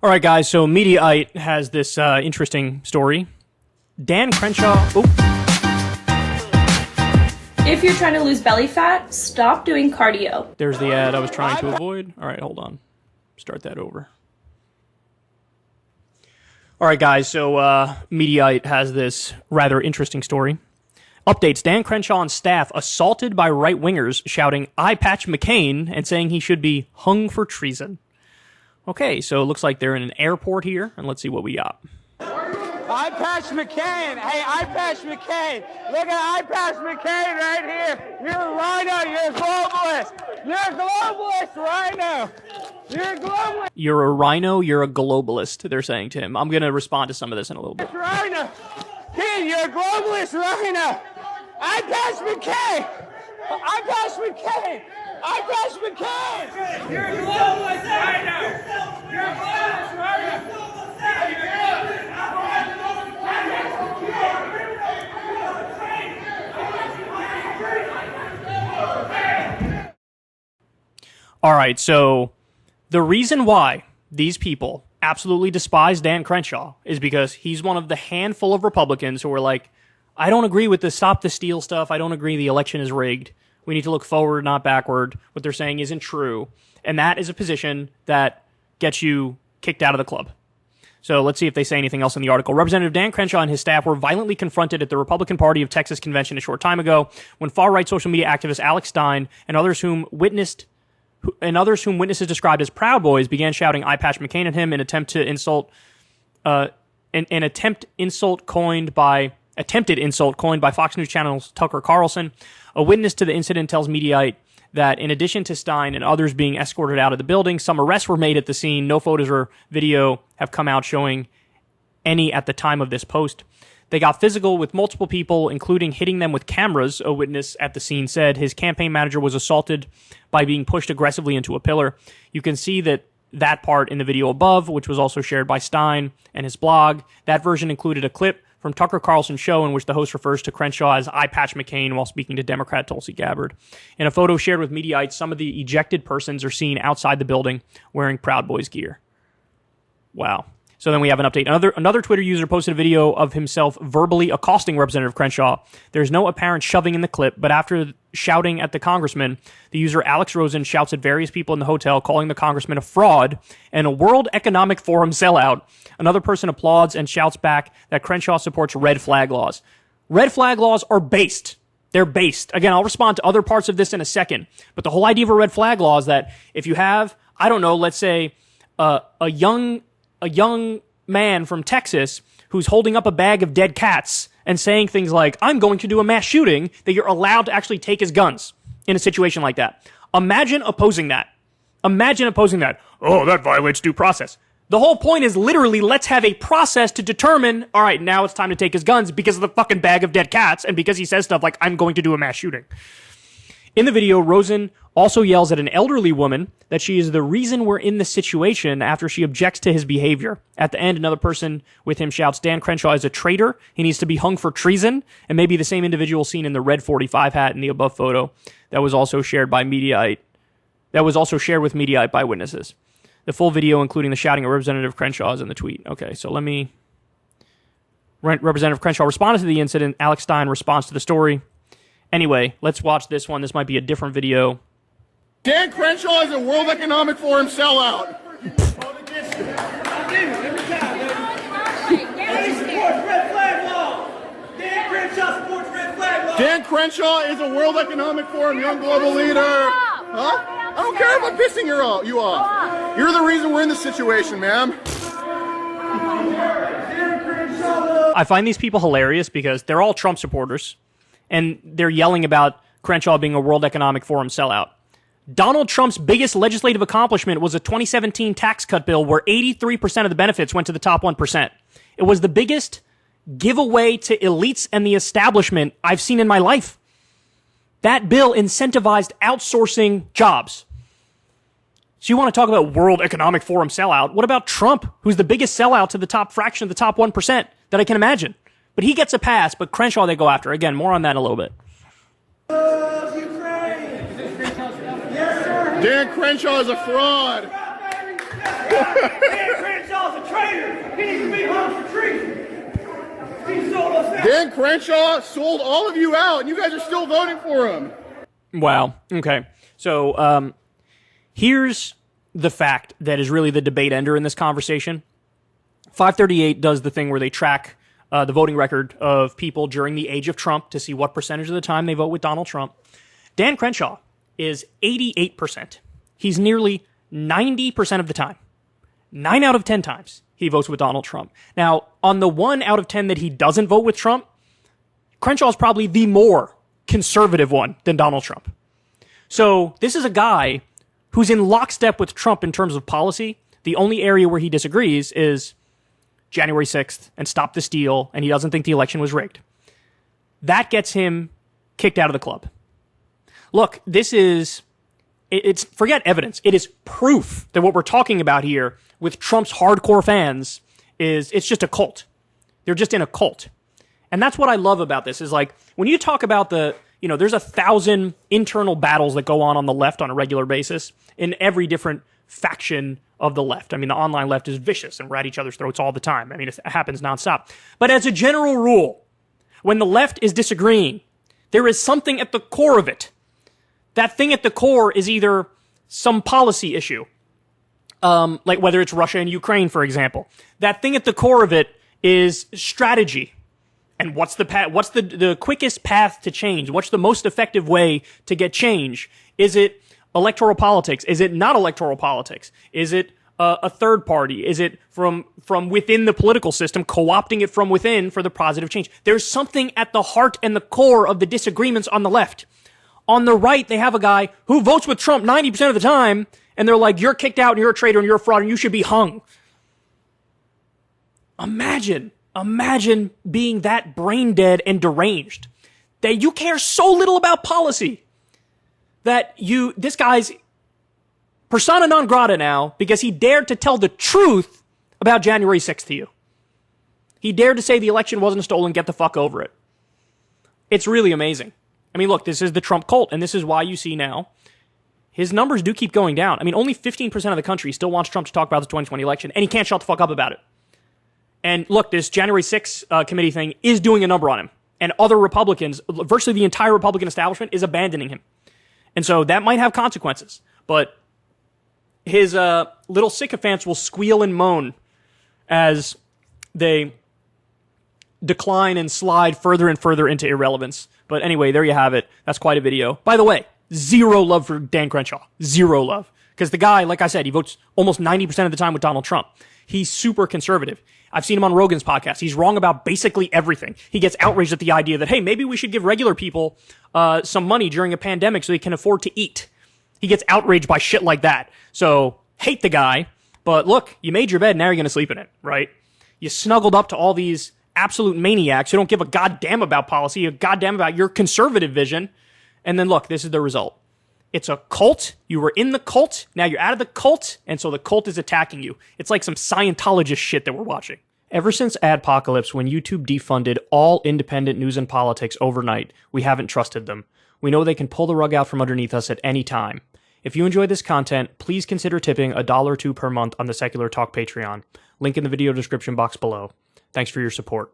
All right, guys, so Mediaite has this interesting story. Dan Crenshaw... If you're trying to lose belly fat, stop doing cardio. There's the ad I was trying to avoid. All right, hold on. Start that over. All right, guys, so Mediaite has this rather interesting story. Updates, Dan Crenshaw and staff assaulted by right-wingers shouting, "Eyepatch McCain," and saying he should be hung for treason. Okay, so it looks like they're in an airport here, and let's see what we got. Eyepatch McCain. Hey, Eyepatch McCain. Look at Eyepatch McCain right here. You're a rhino. You're a globalist. You're a globalist, rhino. You're a globalist. You're a rhino. You're a globalist, they're saying to him. I'm going to respond to some of this in a little bit. Rhino. Kid, you're a globalist, rhino. Eyepatch McCain. Eyepatch McCain. Eyepatch McCain. You're a globalist, rhino. You're a globalist, rhino. All right, so the reason why these people absolutely despise Dan Crenshaw is because he's one of the handful of Republicans who are like, I don't agree with the stop the steal stuff. I don't agree the election is rigged. We need to look forward, not backward. What they're saying isn't true. And that is a position that gets you kicked out of the club. So let's see if they say anything else in the article. Representative Dan Crenshaw and his staff were violently confronted at the Republican Party of Texas convention a short time ago when far-right social media activist Alex Stein and others whom witnesses described as Proud Boys began shouting "Eyepatch McCain" at him in attempted insult coined by Fox News Channel's Tucker Carlson. A witness to the incident tells Mediaite that in addition to Stein and others being escorted out of the building, some arrests were made at the scene. No photos or video have come out showing any at the time of this post. They got physical with multiple people, including hitting them with cameras, a witness at the scene said. His campaign manager was assaulted by being pushed aggressively into a pillar. You can see that part in the video above, which was also shared by Stein and his blog. That version included a clip from Tucker Carlson's show in which the host refers to Crenshaw as Eyepatch McCain while speaking to Democrat Tulsi Gabbard. In a photo shared with Mediaite, some of the ejected persons are seen outside the building wearing Proud Boys gear. Wow. So then we have an update. Another Twitter user posted a video of himself verbally accosting Representative Crenshaw. There's no apparent shoving in the clip, but after shouting at the congressman, the user Alex Rosen shouts at various people in the hotel, calling the congressman a fraud and a World Economic Forum sellout. Another person applauds and shouts back that Crenshaw supports red flag laws. Red flag laws are based. They're based. Again, I'll respond to other parts of this in a second, but the whole idea of a red flag law is that if you have, I don't know, let's say a young man from Texas who's holding up a bag of dead cats and saying things like, I'm going to do a mass shooting, that you're allowed to actually take his guns in a situation like that. Imagine opposing that. Oh, that violates due process. The whole point is literally, let's have a process to determine, all right, now it's time to take his guns because of the fucking bag of dead cats and because he says stuff like, I'm going to do a mass shooting. In the video, Rosen also yells at an elderly woman that she is the reason we're in this situation after she objects to his behavior. At the end, another person with him shouts, Dan Crenshaw is a traitor. He needs to be hung for treason. And maybe the same individual seen in the red 45 hat in the above photo that was also shared by Mediaite. That was also shared with Mediaite by witnesses. The full video, including the shouting of Representative Crenshaw, is in the tweet. Okay, so Representative Crenshaw responded to the incident. Alex Stein responds to the story. Anyway, let's watch this one. This might be a different video. Dan Crenshaw is a World Economic Forum sellout. Dan Crenshaw is a World Economic Forum young global leader. Huh? I don't care if I'm pissing you off. You're the reason we're in this situation, ma'am. I find these people hilarious because they're all Trump supporters, and they're yelling about Crenshaw being a World Economic Forum sellout. Donald Trump's biggest legislative accomplishment was a 2017 tax cut bill where 83% of the benefits went to the top 1%. It was the biggest giveaway to elites and the establishment I've seen in my life. That bill incentivized outsourcing jobs. So you want to talk about World Economic Forum sellout? What about Trump, who's the biggest sellout to the top fraction of the top 1% that I can imagine? But he gets a pass, but Crenshaw they go after. Again, more on that in a little bit. Dan Crenshaw is a fraud. Dan Crenshaw Dan Crenshaw sold all of you out, and you guys are still voting for him. Wow. Okay. So here's the fact that is really the debate ender in this conversation. 538 does the thing where they track the voting record of people during the age of Trump to see what percentage of the time they vote with Donald Trump. Dan Crenshaw is 88%. He's nearly 90% of the time. 9 out of 10 times he votes with Donald Trump. Now, on the 1 out of 10 that he doesn't vote with Trump, Crenshaw is probably the more conservative one than Donald Trump. So this is a guy who's in lockstep with Trump in terms of policy. The only area where he disagrees is January 6th and stop the steal, and he doesn't think the election was rigged. That gets him kicked out of the club. Look, it's forget evidence. It is proof that what we're talking about here with Trump's hardcore fans it's just a cult. They're just in a cult. And that's what I love about this is like when you talk about there's 1,000 internal battles that go on the left on a regular basis in every different faction of the left. I mean, the online left is vicious and we're at each other's throats all the time. I mean, it happens nonstop. But as a general rule, when the left is disagreeing, there is something at the core of it. That thing at the core is either some policy issue, like whether it's Russia and Ukraine, for example. That thing at the core of it is strategy. And what's the quickest path to change? What's the most effective way to get change? Is it electoral politics? Is it not electoral politics? Is it a third party? Is it from within the political system, co-opting it from within for the positive change? There's something at the heart and the core of the disagreements on the left. On the right, they have a guy who votes with Trump 90% of the time, and they're like, you're kicked out, and you're a traitor, and you're a fraud, and you should be hung. Imagine being that brain dead and deranged, that you care so little about policy, that this guy's persona non grata now because he dared to tell the truth about January 6th to you. He dared to say the election wasn't stolen, get the fuck over it. It's really amazing. I mean, look, this is the Trump cult, and this is why you see now his numbers do keep going down. I mean, only 15% of the country still wants Trump to talk about the 2020 election, and he can't shut the fuck up about it. And look, this January 6th committee thing is doing a number on him. And other Republicans, virtually the entire Republican establishment, is abandoning him. And so that might have consequences. But his little sycophants will squeal and moan as they decline and slide further and further into irrelevance. But anyway, there you have it. That's quite a video. By the way, zero love for Dan Crenshaw. Zero love. Because the guy, like I said, he votes almost 90% of the time with Donald Trump. He's super conservative. I've seen him on Rogan's podcast. He's wrong about basically everything. He gets outraged at the idea that, hey, maybe we should give regular people some money during a pandemic so they can afford to eat. He gets outraged by shit like that. So, hate the guy. But look, you made your bed, now you're going to sleep in it, right? You snuggled up to all these absolute maniacs who don't give a goddamn about policy, a goddamn about your conservative vision. And then look, this is the result. It's a cult. You were in the cult. Now you're out of the cult. And so the cult is attacking you. It's like some Scientologist shit that we're watching. Ever since Adpocalypse, when YouTube defunded all independent news and politics overnight, we haven't trusted them. We know they can pull the rug out from underneath us at any time. If you enjoy this content, please consider tipping $1 or $2 per month on the Secular Talk Patreon. Link in the video description box below. Thanks for your support.